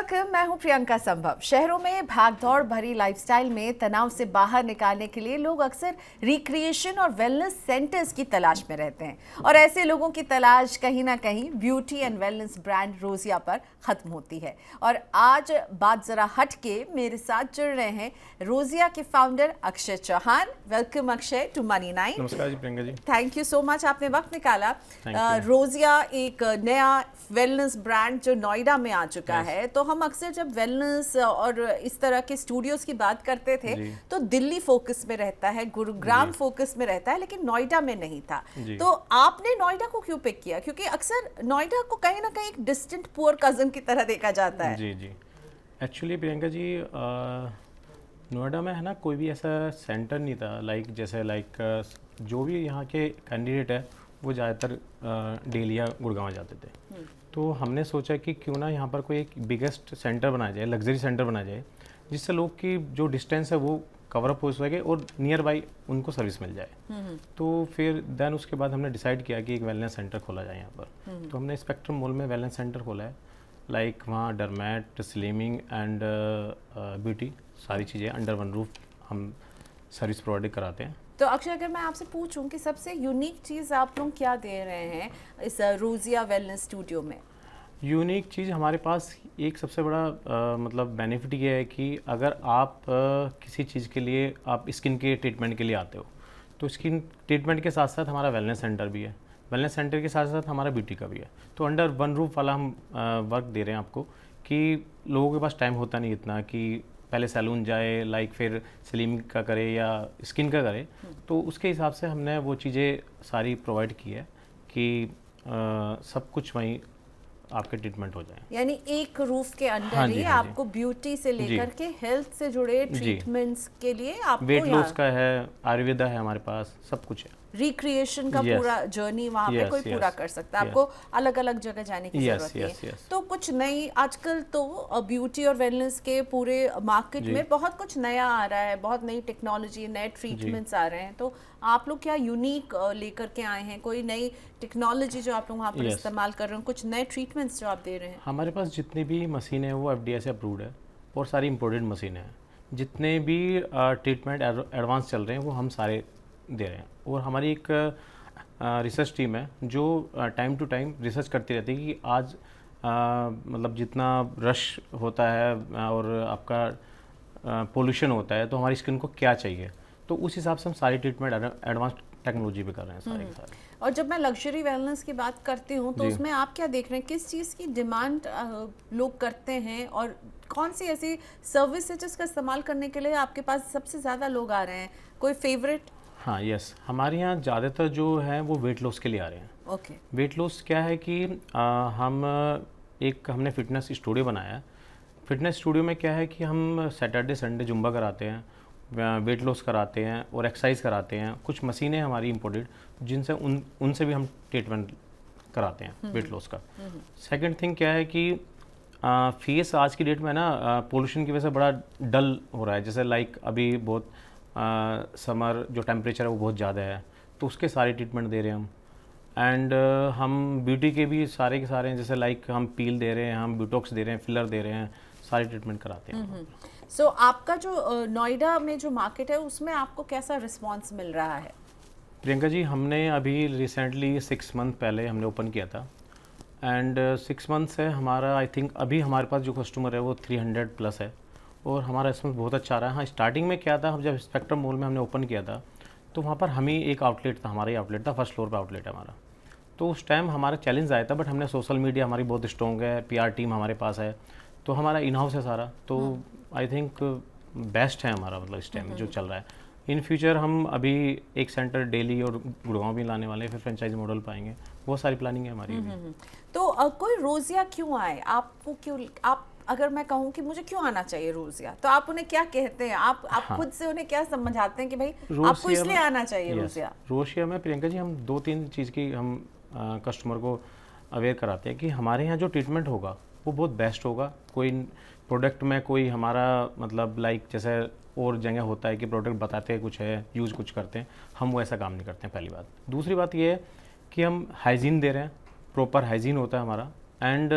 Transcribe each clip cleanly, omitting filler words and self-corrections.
Welcome. मैं हूं प्रियंका संभव। शहरों में भागदौड़ भरी लाइफस्टाइल में तनाव से बाहर निकालने के लिए लोग अक्सर रिक्रिएशन और वेलनेस सेंटर्स की तलाश में रहते हैं और ऐसे लोगों की तलाश कहीं ना कहीं ब्यूटी एंड वेलनेस ब्रांड रोजिया पर खत्म होती है। और आज बात जरा हट के मेरे साथ जुड़ रहे हैं रोजिया के founder Akshay Chauhan. Welcome Akshay to money 9। नमस्कार जी Priyanka ji. Thank you so much, आपने वक्त निकाला। Thank you. रोजिया एक नया वेलनेस ब्रांड जो नोएडा में आ चुका है। तो हम अक्सर जब वेलनेस और इस तरह के स्टूडियोज की बात करते थे तो दिल्ली फोकस में रहता है, गुरुग्राम फोकस में रहता है, लेकिन नोएडा में नहीं था। तो आपने नोएडा को क्यों पिक किया? क्योंकि अक्सर नोएडा को कहीं ना कहीं एक डिस्टेंट पुअर कजन की तरह देखा जाता है। जी जी, एक्चुअली प्रियंका जी नोएडा में है ना कोई भी ऐसा सेंटर नहीं था जो भी यहाँ के कैंडिडेट है वो ज़्यादातर दिल्ली या गुड़गांव जाते थे। तो हमने सोचा कि क्यों ना यहाँ पर कोई एक बिगेस्ट सेंटर बनाया जाए, लग्जरी सेंटर बनाया जाए, जिससे लोग की जो डिस्टेंस है वो कवर अप हो सके और नियर बाई उनको सर्विस मिल जाए। तो फिर देन उसके बाद हमने डिसाइड किया कि एक वेलनेस सेंटर खोला जाए यहाँ पर। तो हमने स्पेक्ट्रम मॉल में वेलनेस सेंटर खोला है। वहाँ डरमैट, स्लिमिंग एंड ब्यूटी सारी चीज़ें अंडर वन रूफ हम सर्विस प्रोवाइड कराते हैं। तो अक्षय, अगर मैं आपसे पूछूं कि सबसे यूनिक चीज़ आप लोग क्या दे रहे हैं इस रोजिया वेलनेस स्टूडियो में? यूनिक चीज़ हमारे पास एक सबसे बड़ा मतलब बेनिफिट ये है कि अगर आप किसी चीज़ के लिए आप स्किन के ट्रीटमेंट के लिए आते हो तो स्किन ट्रीटमेंट के साथ साथ हमारा वेलनेस सेंटर भी है, वेलनेस सेंटर के साथ साथ हमारा ब्यूटी का भी है। तो अंडर वन रूफ वाला हम वर्क दे रहे हैं आपको कि लोगों के पास टाइम होता नहीं इतना कि पहले सैलून जाए, फिर स्लिम का करे या स्किन का करे। तो उसके हिसाब से हमने वो चीज़ें सारी प्रोवाइड की है कि सब कुछ वहीं आपके ट्रीटमेंट हो जाए। यानी एक रूफ के अंदर ही आपको ब्यूटी से लेकर के हेल्थ से जुड़े ट्रीटमेंट्स के लिए आपको वेट लॉस का है, आयुर्वेदा है हमारे पास, सब कुछ है। रिक्रिएशन का पूरा जर्नी वहाँ पे कोई पूरा कर सकता है। आपको अलग अलग जगह जाने की जरूरत नहीं है। तो कुछ नई आजकल तो ब्यूटी और वेलनेस के पूरे मार्केट में बहुत कुछ नया आ रहा है, बहुत नई टेक्नोलॉजी, नए ट्रीटमेंट्स आ रहे हैं। तो आप लोग क्या यूनिक लेकर के आए हैं? कोई नई टेक्नोलॉजी जो आप लोग वहाँ पर इस्तेमाल कर रहे हैं, कुछ नए ट्रीटमेंट्स जो आप दे रहे हैं? हमारे पास जितनी भी मशीनें हैं वो FDA से अप्रूव्ड है और सारी इम्पोर्टेड मशीनें हैं। जितने भी ट्रीटमेंट एडवांस चल रहे हैं वो हम सारे दे रहे हैं। और हमारी एक रिसर्च टीम है जो टाइम टू टाइम रिसर्च करती रहती है कि आज मतलब जितना रश होता है और आपका पोल्यूशन होता है तो हमारी स्किन को क्या चाहिए, तो उस हिसाब से हम सारी ट्रीटमेंट एडवांस टेक्नोलॉजी पे कर रहे हैं सारे के सारे। और जब मैं लग्जरी वेलनेस की बात करती हूँ तो उसमें आप क्या देख रहे हैं? किस चीज़ की डिमांड लोग करते हैं और कौन सी ऐसी सर्विस है जिसका इस्तेमाल करने के लिए आपके पास सबसे ज़्यादा लोग आ रहे हैं? कोई फेवरेट? हाँ यस, हमारे यहाँ ज़्यादातर जो है वो वेट लॉस के लिए आ रहे हैं। ओके। वेट लॉस क्या है कि हमने फिटनेस स्टूडियो बनाया है। फिटनेस स्टूडियो में क्या है कि हम सैटरडे संडे जुम्बा कराते हैं, वेट लॉस कराते हैं और एक्सरसाइज कराते हैं। कुछ मशीनें हमारी इम्पोर्टेड जिनसे उनसे भी हम ट्रीटमेंट कराते हैं वेट लॉस का। सेकंड थिंग क्या है कि फेस आज की डेट में ना पोल्यूशन की वजह से बड़ा डल हो रहा है। जैसे अभी बहुत समर जो टेम्परेचर है वो बहुत ज़्यादा है, तो उसके सारे ट्रीटमेंट दे रहे हैं हम। एंड हम ब्यूटी के भी सारे के सारे हैं, जैसे हम पील दे रहे हैं, हम ब्यूटॉक्स दे रहे हैं, फिलर दे रहे हैं, सारे ट्रीटमेंट कराते हैं। सो आपका जो नोएडा में जो मार्केट है उसमें आपको कैसा रिस्पांस मिल रहा है? प्रियंका जी, हमने अभी रिसेंटली 6 मंथ पहले हमने ओपन किया था एंड 6 मंथ से हमारा आई थिंक अभी हमारे पास जो कस्टमर है वो 300 प्लस है और हमारा रिस्पॉन्स बहुत अच्छा आ रहा है। हाँ, स्टार्टिंग में क्या था, हम जब स्पेक्ट्रम मॉल में हमने ओपन किया था तो वहाँ पर हम ही एक आउटलेट था, हमारा ही आउटलेट था, फर्स्ट फ्लोर पे आउटलेट है हमारा। तो उस टाइम हमारा चैलेंज आया था, बट हमने सोशल मीडिया हमारी बहुत स्ट्रॉन्ग है, PR टीम हमारे पास है, तो हमारा इन हाउस है सारा। तो आई थिंक बेस्ट है हमारा, मतलब इस टाइम जो चल रहा है। इन फ्यूचर हम अभी एक सेंटर दिल्ली और गुड़गांव भी लाने वाले हैं, फिर फ्रेंचाइज मॉडल पाएंगे, बहुत सारी प्लानिंग है हमारी। तो कोई रोजिया क्यों आए? आपको क्यों, आप अगर मैं कहूँ कि मुझे क्यों आना चाहिए रोजिया, तो आप उन्हें क्या कहते हैं? आप खुद से उन्हें क्या समझाते हैं कि भाई आपको इसलिए आना चाहिए रोजिया? रोजिया में प्रियंका जी हम 2-3 चीज़ की हम कस्टमर को अवेयर कराते हैं कि हमारे यहाँ जो ट्रीटमेंट होगा वो बहुत बेस्ट होगा। कोई प्रोडक्ट में कोई हमारा मतलब जैसे और जगह होता है कि प्रोडक्ट बताते हैं कुछ है, यूज़ कुछ करते हैं, हम वो ऐसा काम नहीं करते हैं, पहली बात। दूसरी बात ये है कि हम हाइजीन दे रहे हैं, प्रॉपर हाइजीन होता है हमारा। एंड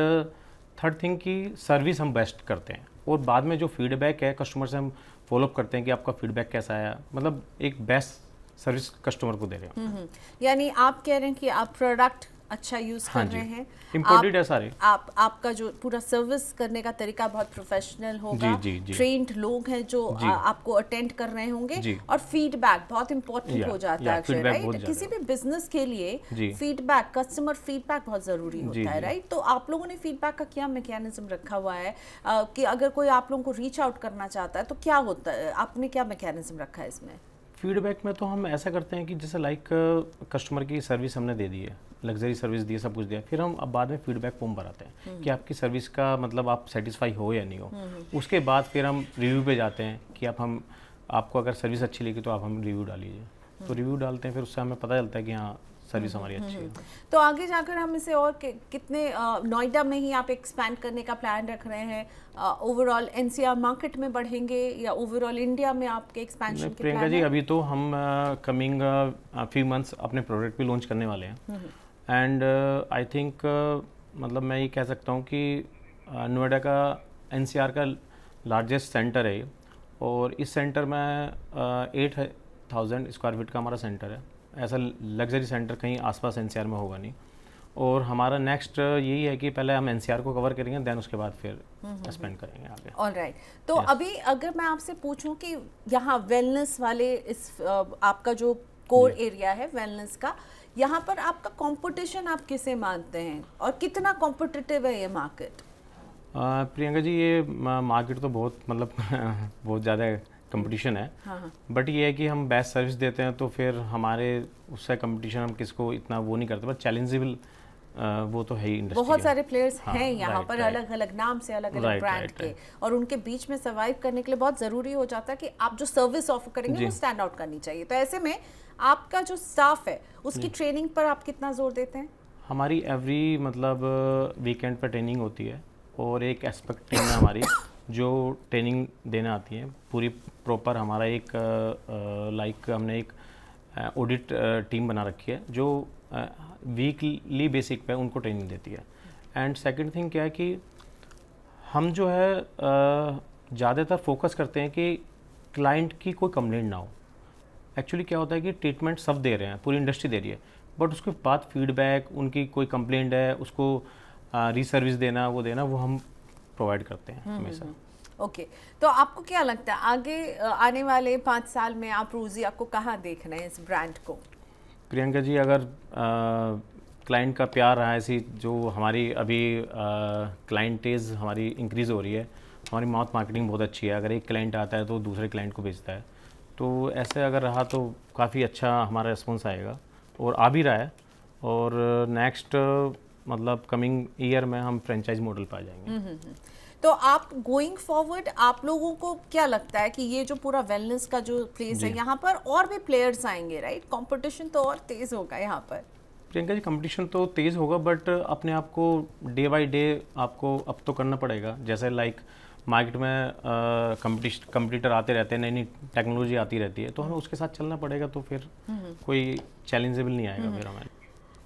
थर्ड थिंग कि सर्विस हम बेस्ट करते हैं, और बाद में जो फीडबैक है कस्टमर से हम फॉलोअप करते हैं कि आपका फीडबैक कैसा आया, मतलब एक बेस्ट सर्विस कस्टमर को दे रहे हैं। यानी आप कह रहे हैं कि आप प्रोडक्ट अच्छा यूज कर हाँ रहे जी, हैं, इम्पोर्टेड है सारे। आपका जो पूरा सर्विस करने का तरीका बहुत प्रोफेशनल होगा, जी। ट्रेन्ड लोग हैं जो आपको अटेंड कर रहे होंगे, जी। और फीडबैक बहुत इंपॉर्टेंट हो जाता है अक्सर, feedback बहुत राइट? ज़्यादा किसी भी बिजनेस के लिए जी। फीडबैक, कस्टमर फीडबैक बहुत जरूरी होता जी, है, जी। राइट? तो आप लोगों ने फीडबैक का क्या मैकेनिज्म रखा हुआ है कि अगर कोई आप लोगों को रीच आउट करना चाहता है तो क्या होता है, आपने क्या मैकेनिज्म रखा है इसमें? फीडबैक में तो हम ऐसा करते हैं कि जैसे लाइक कस्टमर की सर्विस हमने दे दी है, लग्जरी सर्विस दी है, सब कुछ दिया, फिर हम अब बाद में फीडबैक फॉर्म भराते हैं कि आपकी सर्विस का मतलब आप सेटिस्फाई हो या नहीं हो। उसके बाद फिर हम रिव्यू पे जाते हैं कि आपको अगर सर्विस अच्छी लगी तो आप हम रिव्यू डालिए, तो रिव्यू डालते हैं, फिर उससे हमें पता चलता है कि हाँ सर्विस हमारी अच्छी है। तो आगे जाकर हम इसे और कितने नोएडा में ही आप एक्सपैंड करने का प्लान रख रहे हैं? ओवरऑल एनसीआर मार्केट में बढ़ेंगे या ओवरऑल इंडिया में आपके एक्सपेंशन के प्रियंका प्लान जी, है? अभी तो हम कमिंग फ्यू मंथ्स अपने प्रोडक्ट भी लॉन्च करने वाले हैं, एंड आई थिंक मतलब मैं ये कह सकता हूँ कि नोएडा का एनसीआर का लार्जेस्ट सेंटर है ये, और इस सेंटर में 8,000 स्क्वायर फीट का हमारा सेंटर है। ऐसा लग्जरी सेंटर कहीं आसपास एनसीआर में होगा नहीं, और हमारा नेक्स्ट यही है कि पहले हम एनसीआर को कवर करेंगे, देन उसके बाद फिर स्पेंड करेंगे आगे। ऑलराइट, तो अभी अगर मैं आपसे पूछूं कि यहाँ वेलनेस वाले इस आपका जो कोर एरिया है वेलनेस का, यहाँ पर आपका कंपटीशन आप किसे मानते हैं और कितना कॉम्पिटिटिव है ये मार्केट? प्रियंका जी, ये मार्केट तो बहुत मतलब बहुत ज़्यादा कंपटीशन है, बट ये है कि हम बेस्ट सर्विस देते हैं, तो फिर हमारे उससे कंपटीशन हम किसको इतना वो नहीं करते, बट चैलेंजेबल वो तो है ही इंडस्ट्री। बहुत सारे प्लेयर्स हाँ, हैं यहाँ पर, राइट। अलग अलग नाम से, अलग अलग राइट, ब्रांड राइट, के, और उनके बीच में सर्वाइव करने के लिए बहुत ज़रूरी हो जाता है कि आप जो सर्विस ऑफर करेंगे जी। वो स्टैंड आउट करनी चाहिए। तो ऐसे में आपका जो स्टाफ है उसकी ट्रेनिंग पर आप कितना जोर देते हैं? हमारी एवरी मतलब वीकेंड पर ट्रेनिंग होती है, और एक एस्पेक्ट टीम है हमारी जो ट्रेनिंग देने आती है पूरी प्रॉपर। हमारा एक लाइक हमने एक ऑडिट टीम बना रखी है जो वीकली बेसिक पे उनको ट्रेनिंग देती है। एंड सेकंड थिंग क्या है कि हम जो है ज़्यादातर फोकस करते हैं कि क्लाइंट की कोई कंप्लेंट ना हो। एक्चुअली क्या होता है कि ट्रीटमेंट सब दे रहे हैं, पूरी इंडस्ट्री दे रही है, बट उसके बाद फीडबैक, उनकी कोई कंप्लेंट है उसको रीसर्विस देना, वो देना, वो हम प्रोवाइड करते हैं हमेशा। ओके, तो आपको क्या लगता है आगे आने वाले 5 साल में आप रोजी आपको कहाँ देख रहे हैं इस ब्रांड को? प्रियंका जी, अगर क्लाइंट का प्यार रहा, ऐसी जो हमारी अभी क्लाइंटेज हमारी इंक्रीज़ हो रही है, हमारी माउथ मार्केटिंग बहुत अच्छी है, अगर एक क्लाइंट आता है तो दूसरे क्लाइंट को भेजता है, तो ऐसे अगर रहा तो काफ़ी अच्छा हमारा रिस्पॉन्स आएगा, और आ भी रहा है, और नेक्स्ट मतलब कमिंग ईयर में हम फ्रेंचाइज मॉडल पर आ जाएंगे। तो आप गोइंग फॉरवर्ड आप लोगों को क्या लगता है कि ये जो पूरा वेलनेस का जो प्लेस है यहाँ पर और भी प्लेयर्स आएंगे, राइट? कंपटीशन तो और तेज होगा यहाँ पर। प्रियंका जी, कंपटीशन तो तेज़ होगा, बट अपने आप को डे बाय डे आपको अब तो करना पड़ेगा। जैसे लाइक मार्केट में कंपटीटर आते रहते हैं, नई नई टेक्नोलॉजी आती रहती है, तो हमें उसके साथ चलना पड़ेगा, तो फिर कोई चैलेंजेबल नहीं आएगा फिर हमें।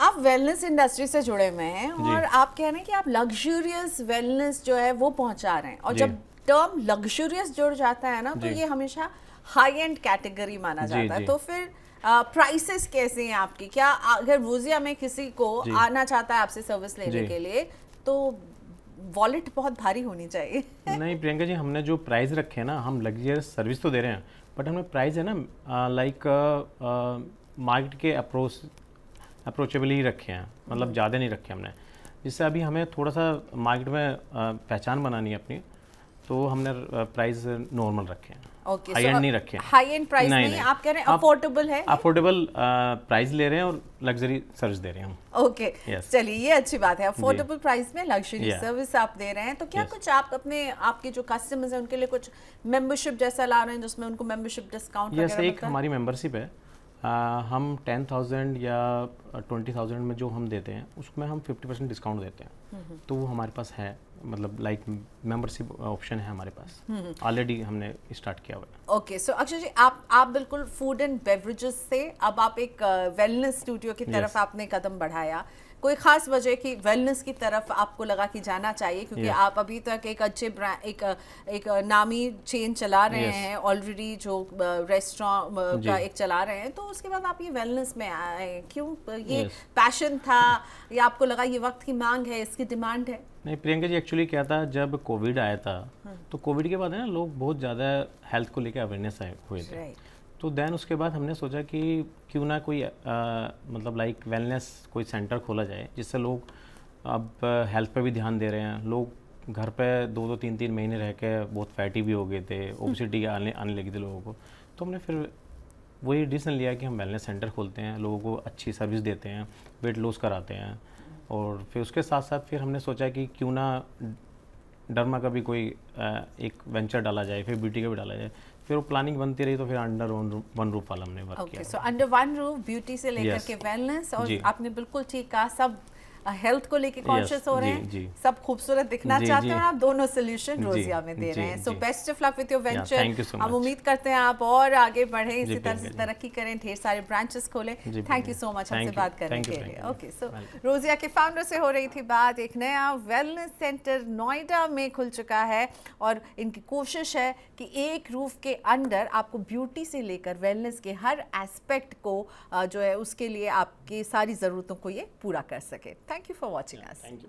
आप वेलनेस इंडस्ट्री से जुड़े हुए हैं और आप कह रहे हैं कि आप लग्जरियस वेलनेस जो है वो पहुंचा रहे हैं, और जब टर्म लग्जरियस जुड़ जाता है ना तो ये हमेशा हाई एंड कैटेगरी माना जाता है। तो फिर प्राइसेस कैसे हैं आपकी? क्या अगर रोजिया में किसी को आना चाहता है आपसे सर्विस लेने के लिए तो वॉलेट बहुत भारी होनी चाहिए? नहीं प्रियंका जी, हमने जो प्राइस रखे हैं ना, हम लग्जरियस सर्विस तो दे रहे हैं, बट हमने प्राइस है ना लाइक मार्केट के अप्रोचेबल ही रखे हैं, मतलब ज़्यादा नहीं रखे हमने, जिससे अभी हमें थोड़ा सा मार्केट में पहचान बनानी है अपनी, तो हमने प्राइस नॉर्मल रखे हैं। ओके, हाई एंड नहीं रखे हैं। हाई एंड प्राइस नहीं, आप कह रहे हैं अफोर्डेबल है? अफोर्डेबल प्राइस ले रहे हैं और लग्जरी सर्विस दे रहे हैं हम। ओके, चलिए ये अच्छी बात है, अफोर्डेबल प्राइस में लग्जरी सर्विस आप दे रहे हैं। तो क्या कुछ आप अपने आपके जो कस्टमर्स हैं उनके लिए कुछ मेंबरशिप जैसा ला रहे हैं जिसमें उनको मेंबरशिप डिस्काउंट वगैरह मिलता है? एक हमारी मेंबरशिप है, हम 10,000 या 20,000 में जो हम देते हैं उसमें हम 50% डिस्काउंट देते हैं, तो वो हमारे पास है, मतलब लाइक मेंबरशिप ऑप्शन है हमारे पास, ऑलरेडी हमने स्टार्ट किया हुआ है। ओके, सो अक्षय जी, आप बिल्कुल फूड एंड बेवरेजेस से अब आप एक वेलनेस स्टूडियो की तरफ Yes. आपने कदम बढ़ाया। कोई खास वजह कि वेलनेस की तरफ आपको लगा कि जाना चाहिए, क्योंकि Yes. आप अभी तक एक अच्छे एक नामी चेन चला रहे Yes. हैं ऑलरेडी, जो रेस्टोरेंट का जी। एक चला रहे हैं, तो उसके बाद आप ये वेलनेस में आए क्यों? ये Yes. पैशन था या आपको लगा ये वक्त की मांग है, इसकी डिमांड है? नहीं प्रियंका जी, एक्चुअली क्या था, जब कोविड आया था तो कोविड के बाद है ना लोग बहुत ज़्यादा हेल्थ को लेकर अवेयरनेस हुए थे। राइट। तो देन उसके बाद हमने सोचा कि क्यों ना कोई मतलब लाइक वेलनेस कोई सेंटर खोला जाए, जिससे लोग अब हेल्थ पे भी ध्यान दे रहे हैं। लोग घर पे 2-2 3-3 महीने रह के बहुत फैटी भी हो गए थे, ओबेसिटी आने लगी थी लोगों को। तो हमने फिर वही डिसीजन लिया कि हम वेलनेस सेंटर खोलते हैं, लोगों को अच्छी सर्विस देते हैं, वेट लॉस कराते हैं। और फिर उसके साथ साथ फिर हमने सोचा कि क्यों ना डर्मा का भी कोई एक वेंचर डाला जाए, फिर ब्यूटी का भी डाला जाए। फिर वो प्लानिंग बनती रही, तो फिर अंडर वन रूफ वाला हमने वर्क ओके, किया। So under one roof, beauty से लेकर Yes. के वेलनेस, और जी। आपने बिल्कुल ठीक कहा, सब हेल्थ को लेके कॉन्शियस हो रहे जी, हैं, जी। सब खूबसूरत दिखना जी, चाहते जी। हैं, और आप दोनों सोल्यूशन जी, रोजिया में दे जी, रहे हैं। सो जी। Best of luck with your thank you venture. so हम much. उम्मीद करते हैं आप और आगे बढ़ें, इसी जी, तरह से प्रियंका जी। तरक्की करें, ढेर सारे ब्रांचेस खोलें। जी, thank you Priyanka. So much Thank हमसे you. बात करने Thank you, के लिए। प्रियंका। Okay, so Welcome. रोजिया के फाउंडर से हो रही थी बात। एक नया वेलनेस सेंटर नोएडा में खुल चुका है, और इनकी कोशिश है कि एक रूफ के अंडर आपको ब्यूटी से लेकर वेलनेस के हर एस्पेक्ट को जो है उसके लिए आपकी सारी ज़रूरतों को ये पूरा कर सके। Thank you for watching us. Thank you.